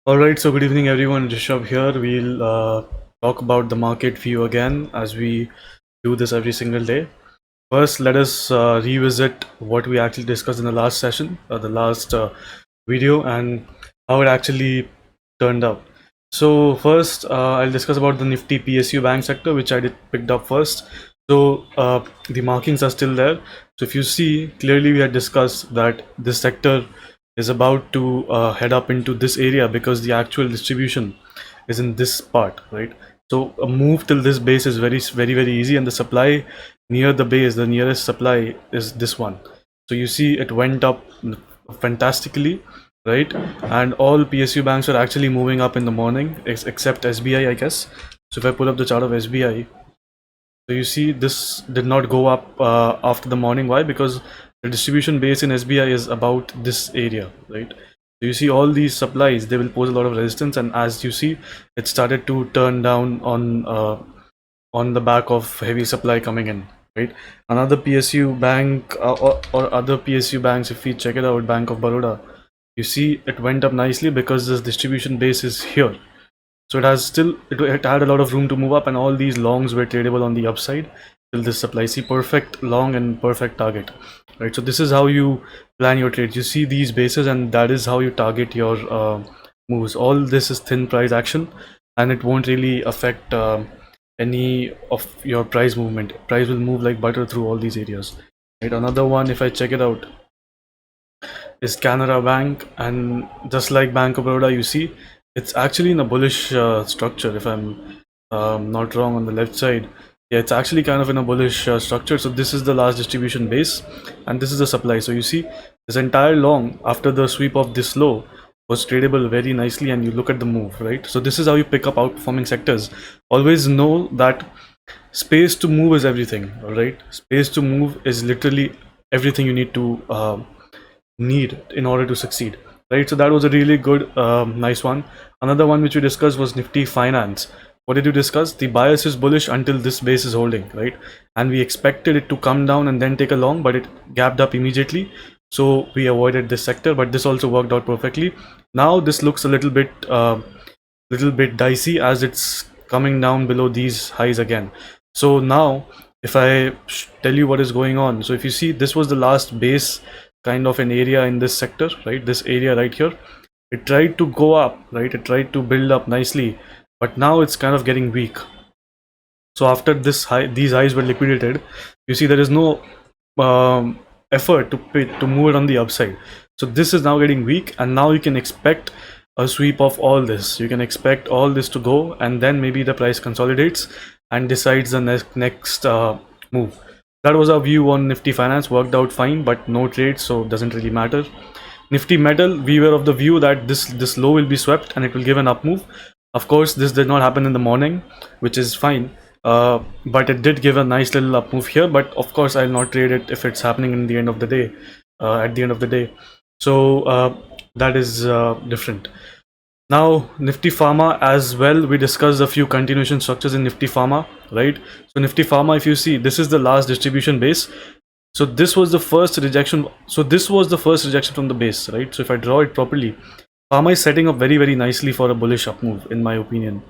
Alright, so good evening everyone, Rishabh here. We'll talk about the market view again as we do this every single day. First, let us revisit what we actually discussed in the last session, the last video, and how it actually turned out. So first, I'll discuss about the Nifty PSU bank sector, which I did picked up first. So the markings are still there. So if you see clearly, we had discussed that this sector is about to head up into this area because the actual distribution is in this part, right? So a move till this base is very easy, and the supply near the base, the nearest supply is this one. So you see it went up fantastically, right? And all PSU banks are actually moving up in the morning, except SBI, I guess. So if I pull up the chart of SBI, so you see this did not go up after the morning. Why? Because the distribution base in SBI is about this area, right? So you see all these supplies, they will pose a lot of resistance, and as you see, it started to turn down on the back of heavy supply coming in, right? Another PSU bank or other PSU banks, if we check it out, Bank of Baroda, you see it went up nicely because this distribution base is here. So it has still it had a lot of room to move up, and all these longs were tradable on the upside till this supply. See, perfect long and perfect target, right? So this is how you plan your trades. You see these bases, and that is how you target your moves. All this is thin price action, and it won't really affect any of your price movement. Price will move like butter through all these areas, right? Another one, if I check it out, is Canara Bank, and just like Bank of Baroda, you see it's actually in a bullish structure. If I'm not wrong, on the left side, yeah, it's actually kind of in a bullish structure. So this is the last distribution base, and this is the supply. So you see this entire long after the sweep of this low was tradable very nicely, and you look at the move, right? So this is how you pick up outperforming sectors. Always know that space to move is everything. All right, space to move is literally everything you need to need in order to succeed, right? So that was a really good nice one. Another one which we discussed was Nifty Finance. What did you discuss? The bias is bullish until this base is holding, right? And we expected it to come down and then take a long, but it gapped up immediately, so we avoided this sector, but this also worked out perfectly. Now this looks a little bit dicey as it's coming down below these highs again. So now if I tell you what is going on, so if you see, this was the last base kind of an area in this sector, right? This area right here, it tried to go up, right? It tried to build up nicely, but now it's kind of getting weak. So after this high, these highs were liquidated, you see there is no effort to move it on the upside. So this is now getting weak, and now you can expect a sweep of all this. You can expect all this to go, and then maybe the price consolidates and decides the next move. That was our view on Nifty Finance. Worked out fine, but no trades, so it doesn't really matter. Nifty Metal, we were of the view that this low will be swept and it will give an up move. Of course, this did not happen in the morning, which is fine. But it did give a nice little up move here. But of course, I'll not trade it if it's happening in the end of the day. At the end of the day, so that is different. Now Nifty Pharma as well, we discussed a few continuation structures in Nifty Pharma, right? So Nifty Pharma, if you see, this is the last distribution base. So this was the first rejection. So this was the first rejection from the base, right? So if I draw it properly, Pharma is setting up very nicely for a bullish up move, in my opinion.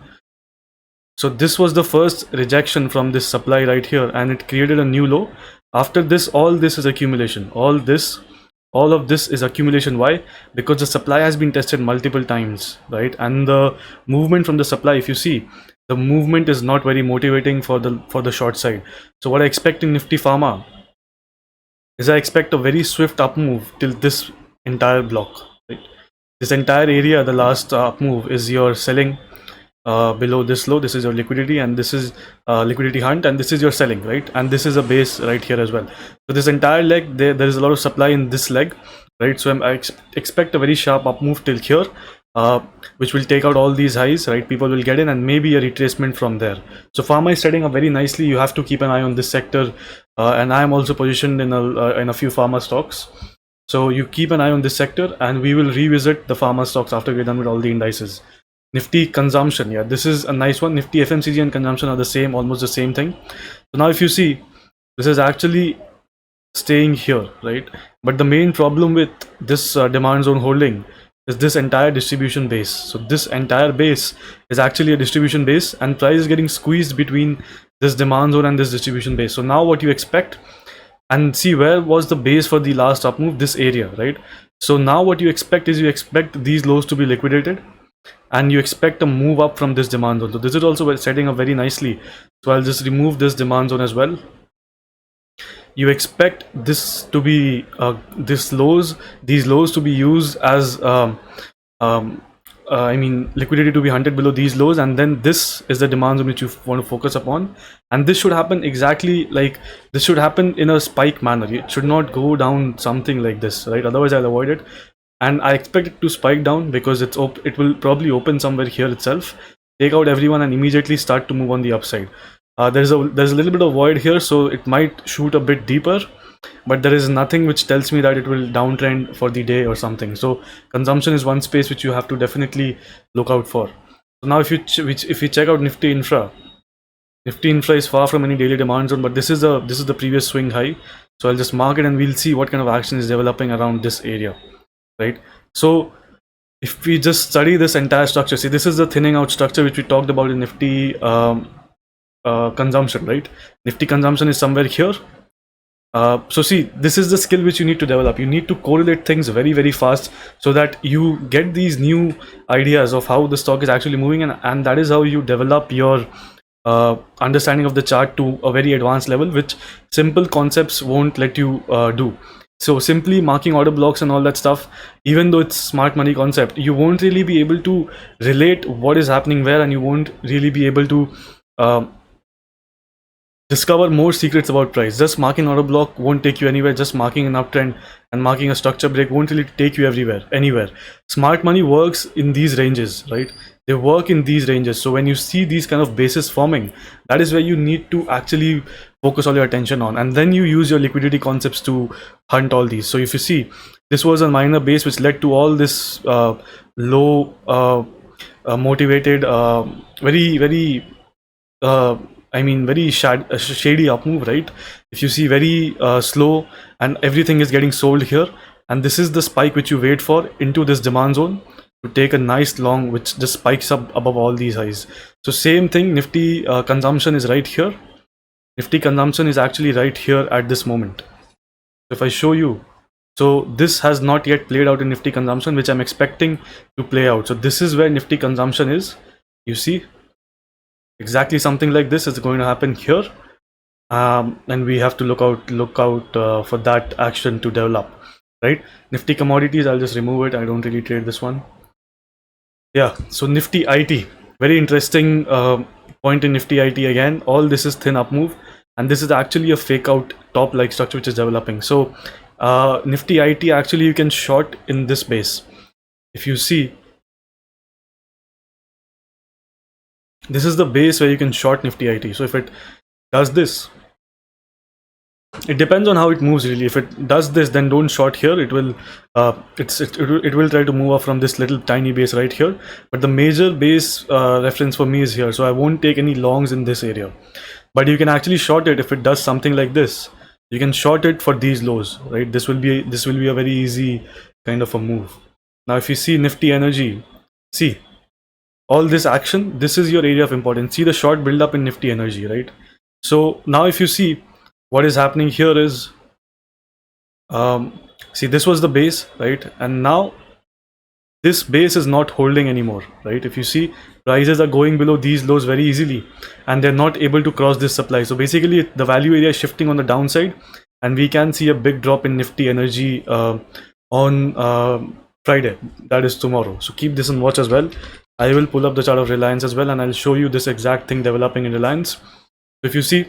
So this was the first rejection from this supply right here, and it created a new low. After this, all this is accumulation. All of this is accumulation. Why? Because the supply has been tested multiple times, right? And the movement from the supply, if you see, the movement is not very motivating for the short side. So what I expect in Nifty Pharma is I expect a very swift up move till this entire block, right? This entire area, the last up move is your selling below this low. This is your liquidity, and this is liquidity hunt, and this is your selling, right? And this is a base right here as well. So this entire leg, there is a lot of supply in this leg, right? So I expect a very sharp up move till here, which will take out all these highs, right? People will get in, and maybe a retracement from there. So Pharma is setting up very nicely. You have to keep an eye on this sector, and I am also positioned in a few pharma stocks. So you keep an eye on this sector, and we will revisit the pharma stocks after we're done with all the indices. Nifty Consumption, yeah, this is a nice one. Nifty FMCG and Consumption are the same, almost the same thing. So now if you see, this is actually staying here, right? But the main problem with this demand zone holding is this entire distribution base. So this entire base is actually a distribution base, and price is getting squeezed between this demand zone and this distribution base. So now what you expect, and see, where was the base for the last up move? This area, right? So now what you expect is, you expect these lows to be liquidated, and you expect a move up from this demand zone. So this is also setting up very nicely. So I'll just remove this demand zone as well. You expect this to be these lows to be used as I mean, liquidity to be hunted below these lows, and then this is the demand zone which you want to focus upon. And this should happen exactly like this, should happen in a spike manner. It should not go down something like this, right? Otherwise I'll avoid it. And I expect it to spike down because it will probably open somewhere here itself, take out everyone, and immediately start to move on the upside. There's a little bit of void here, so it might shoot a bit deeper, but there is nothing which tells me that it will downtrend for the day or something. So consumption is one space which you have to definitely look out for. So now if you check out Nifty Infra is far from any daily demand zone, but this is the previous swing high. So I'll just mark it, and we'll see what kind of action is developing around this area, right? So if we just study this entire structure, see, this is the thinning out structure which we talked about in Nifty consumption, right? Nifty consumption is somewhere here. So see, this is the skill which you need to develop. You need to correlate things very, very fast, so that you get these new ideas of how the stock is actually moving, and that is how you develop your understanding of the chart to a very advanced level, which simple concepts won't let you do. So simply marking order blocks and all that stuff, even though it's smart money concept, you won't really be able to relate what is happening where, and you won't really be able to discover more secrets about price. Just marking order block won't take you anywhere. Just marking an uptrend and marking a structure break won't really take you anywhere. Smart money works in these ranges, right? They work in these ranges. So when you see these kind of bases forming, that is where you need to actually focus all your attention on, and then you use your liquidity concepts to hunt all these. So if you see, this was a minor base which led to all this low motivated, very I mean, very shady up move, right? If you see, very slow, and everything is getting sold here, and this is the spike which you wait for into this demand zone to take a nice long, which just spikes up above all these highs. So same thing, Nifty consumption is right here. Nifty consumption is actually right here at this moment. If I show you, so this has not yet played out in Nifty consumption, which I'm expecting to play out. So this is where Nifty consumption is. You see, exactly something like this is going to happen here, and we have to look out for that action to develop, right? Nifty commodities, I'll just remove it. I don't really trade this one. Yeah, so Nifty IT, very interesting point in Nifty IT. Again, all this is thin up move, and this is actually a fake out top like structure which is developing. So Nifty IT, actually you can short in this base. If you see, this is the base where you can short Nifty IT. So if it does this, it depends on how it moves really. If it does this, then don't short here. It will it will try to move up from this little tiny base right here, but the major base reference for me is here, so I won't take any longs in this area. But you can actually short it if it does something like this. You can short it for these lows, right? This will be a very easy kind of a move. Now if you see Nifty Energy, see all this action, this is your area of importance. See the short build up in Nifty Energy, right? So now if you see, what is happening here is, see, this was the base, right? And now this base is not holding anymore, right? If you see, prices are going below these lows very easily, and they're not able to cross this supply. So basically the value area is shifting on the downside, and we can see a big drop in Nifty Energy on Friday, that is tomorrow. So keep this on watch as well. I will pull up the chart of Reliance as well, and I'll show you this exact thing developing in Reliance. If you see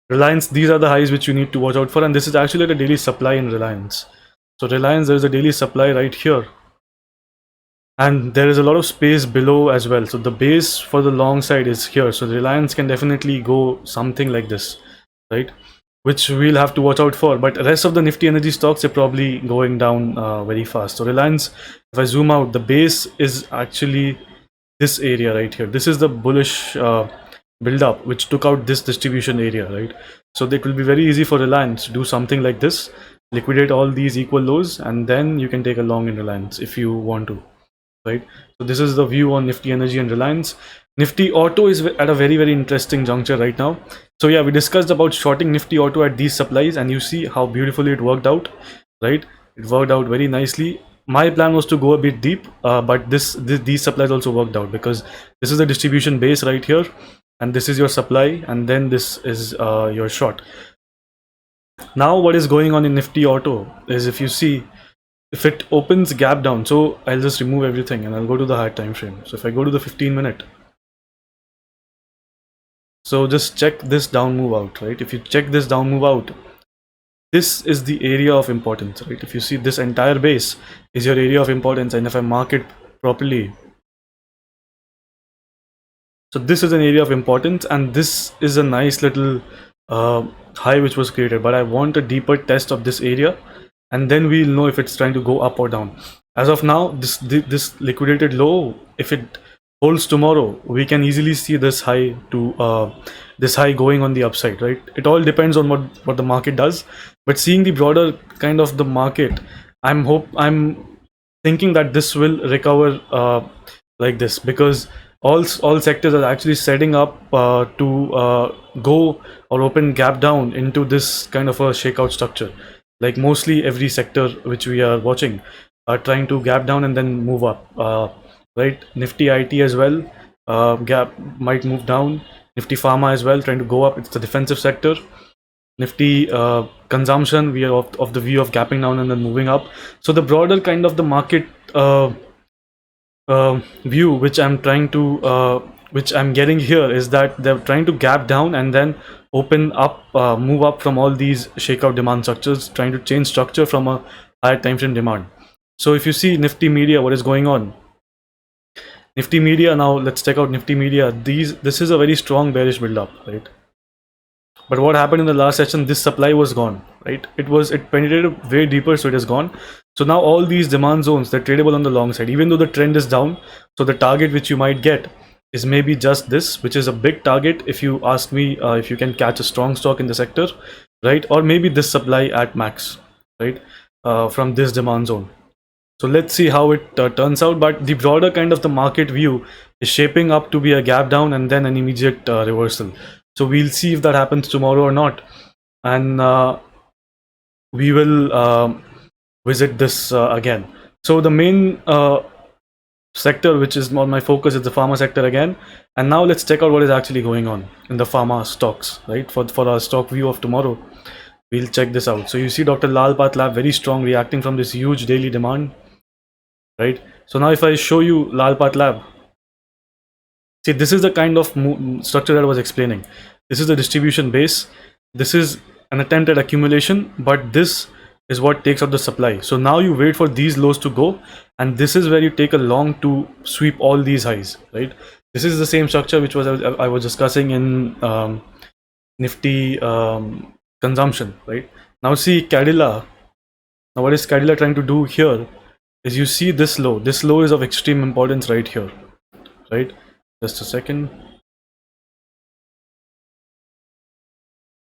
Reliance, these are the highs which you need to watch out for, and this is actually the daily supply in Reliance. So Reliance, there is a daily supply right here, and there is a lot of space below as well. So the base for the long side is here, so Reliance can definitely go something like this, right? Which we'll have to watch out for. But the rest of the Nifty Energy stocks are probably going down very fast. So Reliance, if I zoom out, the base is actually this area right here. This is the bullish build up which took out this distribution area, right? So it will be very easy for Reliance to do something like this, liquidate all these equal lows, and then you can take a long in Reliance if you want to, right? So this is the view on Nifty Energy and Reliance. Nifty Auto is at a very interesting juncture right now. So yeah, we discussed about shorting Nifty Auto at these supplies, and you see how beautifully it worked out, right? It worked out very nicely. My plan was to go a bit deep, but these supplies also worked out, because this is the distribution base right here, and this is your supply, and then this is your short. Now what is going on in Nifty Auto is, if you see, if it opens gap down, so I'll just remove everything and I'll go to the higher time frame. So if I go to the 15-minute, so just check this down move out, right? If you check this down move out, this is the area of importance, right? If you see, this entire base is your area of importance, and if I mark it properly, so this is an area of importance, and this is a nice little high which was created, but I want a deeper test of this area, and then we'll know if it's trying to go up or down. As of now, this liquidated low, if it holds tomorrow, we can easily see this high to this high going on the upside, right? It all depends on what the market does, but seeing the broader kind of the market, I'm thinking that this will recover like this, because all sectors are actually setting up to go or open gap down into this kind of a shakeout structure. Like mostly every sector which we are watching are trying to gap down and then move up, right? Nifty IT as well, gap might move down. Nifty Pharma as well, trying to go up. It's the defensive sector. Nifty consumption, we are of the view of gapping down and then moving up. So the broader kind of the market view which I'm trying to which I'm getting here is that they're trying to gap down and then open up, move up from all these shakeout demand structures, trying to change structure from a higher time frame demand. So if you see Nifty Media, what is going on? Nifty Media, now let's check out Nifty Media. This is a very strong bearish build up, right? But what happened in the last session, this supply was gone, right? It penetrated way deeper, so it is gone. So now all these demand zones, they're tradable on the long side, even though the trend is down. So the target which you might get is maybe just this, which is a big target if you ask me, if you can catch a strong stock in the sector, right? Or maybe this supply at max, right? From this demand zone. So let's see how it turns out. But the broader kind of the market view is shaping up to be a gap down and then an immediate reversal. So we'll see if that happens tomorrow or not, and we will visit this again. So the main sector which is on my focus is the pharma sector again. And now let's check out what is actually going on in the pharma stocks, right? For our stock view of tomorrow, we'll check this out. So you see Dr. Lal PathLabs very strong, reacting from this huge daily demand, right? So now if I show you Lal PathLabs, see, this is the kind of structure that I was explaining. This is the distribution base. This is an attempt at accumulation, but this is what takes out the supply. So now you wait for these lows to go, and this is where you take a long to sweep all these highs, right? This is the same structure which I was discussing in Nifty consumption, right? Now see Cadila. Now what is Cadila trying to do here is, you see this low. This low is of extreme importance right here, right? Just a second.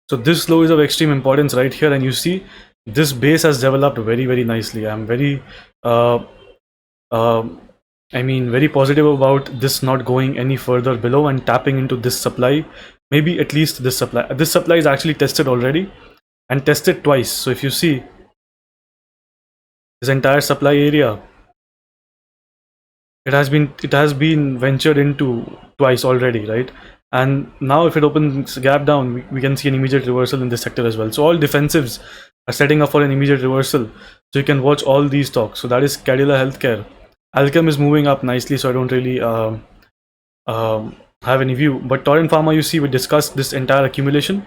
So this low is of extreme importance right here, and you see this base has developed very nicely. I'm very very positive about this not going any further below and tapping into this supply. Maybe at least this supply. This supply is actually tested already and tested twice. So if you see this entire supply area, it has been ventured into twice already, right? And now if it opens gap down, we can see an immediate reversal in this sector as well. So all defensives are setting up for an immediate reversal, so you can watch all these stocks. So that is Cadila Healthcare. Alkem is moving up nicely, so I don't really have any view. But Torrent Pharma, you see, we discussed this entire accumulation,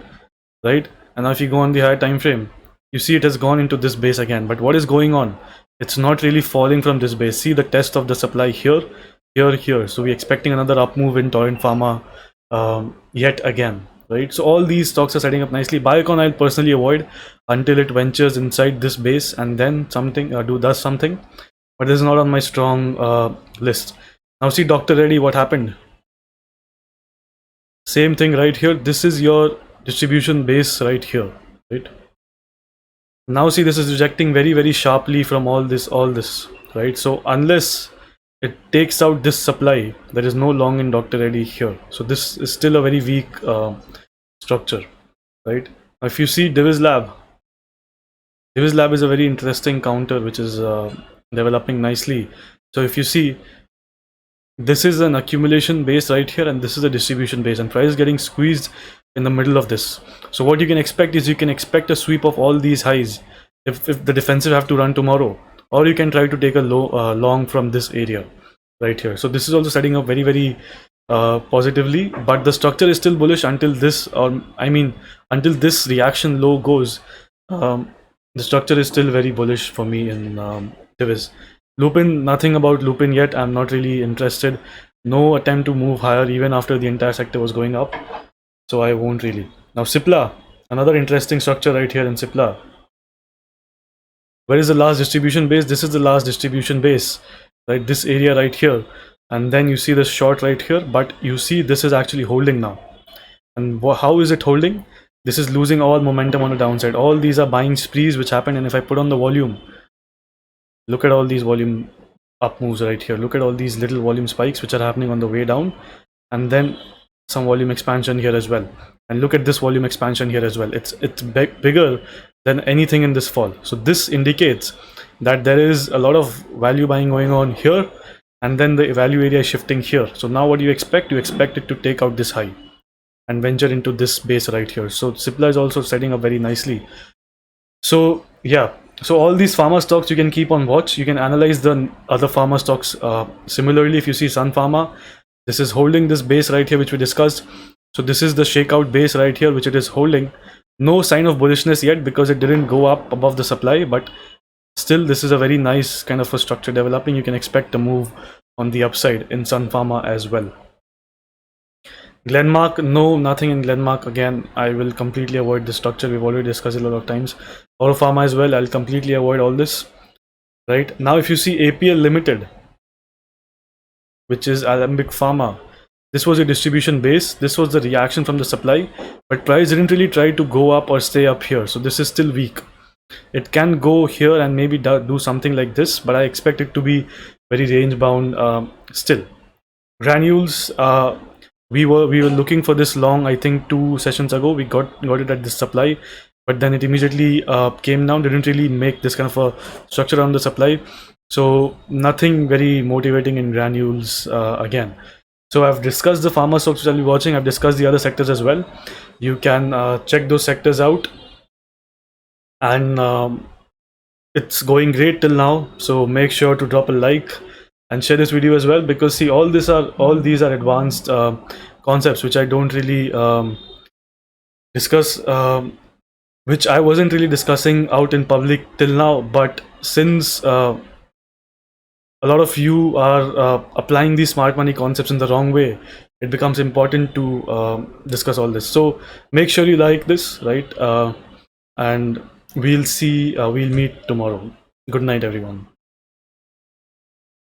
right? And now if you go on the higher time frame, you see it has gone into this base again. But what is going on? It's not really falling from this base. See the test of the supply here, here. So we're expecting another up move in Torrent Pharma yet again, right? So all these stocks are setting up nicely. Biocon I'll personally avoid until it ventures inside this base and then something does something. But this is not on my strong list. Now see Dr. Reddy, what happened? Same thing right here. This is your distribution base right here, right? Now see, this is rejecting very sharply from all this, right? So unless it takes out this supply, there is no long in Dr. Reddy here. So this is still a very weak structure, right? Now if you see Divis Lab is a very interesting counter which is developing nicely. So if you see, this is an accumulation base right here, and this is a distribution base, and price is getting squeezed in the middle of this. So what you can expect is, you can expect a sweep of all these highs if the defensive have to run tomorrow, or you can try to take a long from this area right here. So this is also setting up very positively, but the structure is still bullish until this, or I mean until this reaction low goes. The structure is still very bullish for me in Divis. Lupin, nothing about Lupin yet. I'm not really interested. No attempt to move higher even after the entire sector was going up, so I won't really. Now Cipla, another interesting structure right here in Cipla. Where is the last distribution base? This is the last distribution base, right? This area right here, and then you see this short right here, but you see this is actually holding now. And how is it holding? This is losing all momentum on the downside. All these are buying sprees which happen, and if I put on the volume, look at all these volume up moves right here. Look at all these little volume spikes which are happening on the way down, and then some volume expansion here as well. And look at this volume expansion here as well. It's bigger than anything in this fall. So this indicates that there is a lot of value buying going on here, and then the value area is shifting here. So now what do you expect? You expect it to take out this high and venture into this base right here. So Cipla is also setting up very nicely. So yeah, so all these pharma stocks you can keep on watch. You can analyze the other pharma stocks similarly. If you see Sun Pharma, this is holding this base right here which we discussed. So this is the shakeout base right here which it is holding. No sign of bullishness yet because it didn't go up above the supply, but still this is a very nice kind of a structure developing. You can expect a move on the upside in Sun Pharma as well. Glenmark, no, nothing in Glenmark. Again, I will completely avoid this structure. We've already discussed it a lot of times. Oro Pharma as well, I'll completely avoid all this. Right now, if you see APL Limited, which is Alembic Pharma, this was a distribution base. This was the reaction from the supply, but price didn't really try to go up or stay up here. So this is still weak. It can go here and maybe do something like this, but I expect it to be very range bound still. Granules, we were looking for this long. I think 2 sessions ago we got it at this supply, but then it immediately came down. Didn't really make this kind of a structure around the supply, so nothing very motivating in granules again. So I've discussed the pharma stocks which I'll be watching. I've discussed the other sectors as well. You can check those sectors out, and it's going great till now. So make sure to drop a like and share this video as well, because see, all these are advanced concepts which I don't really discuss, which I wasn't really discussing out in public till now. But since a lot of you are applying these smart money concepts in the wrong way, it becomes important to discuss all this. So make sure you like this, right? And we'll meet tomorrow. Good night, everyone.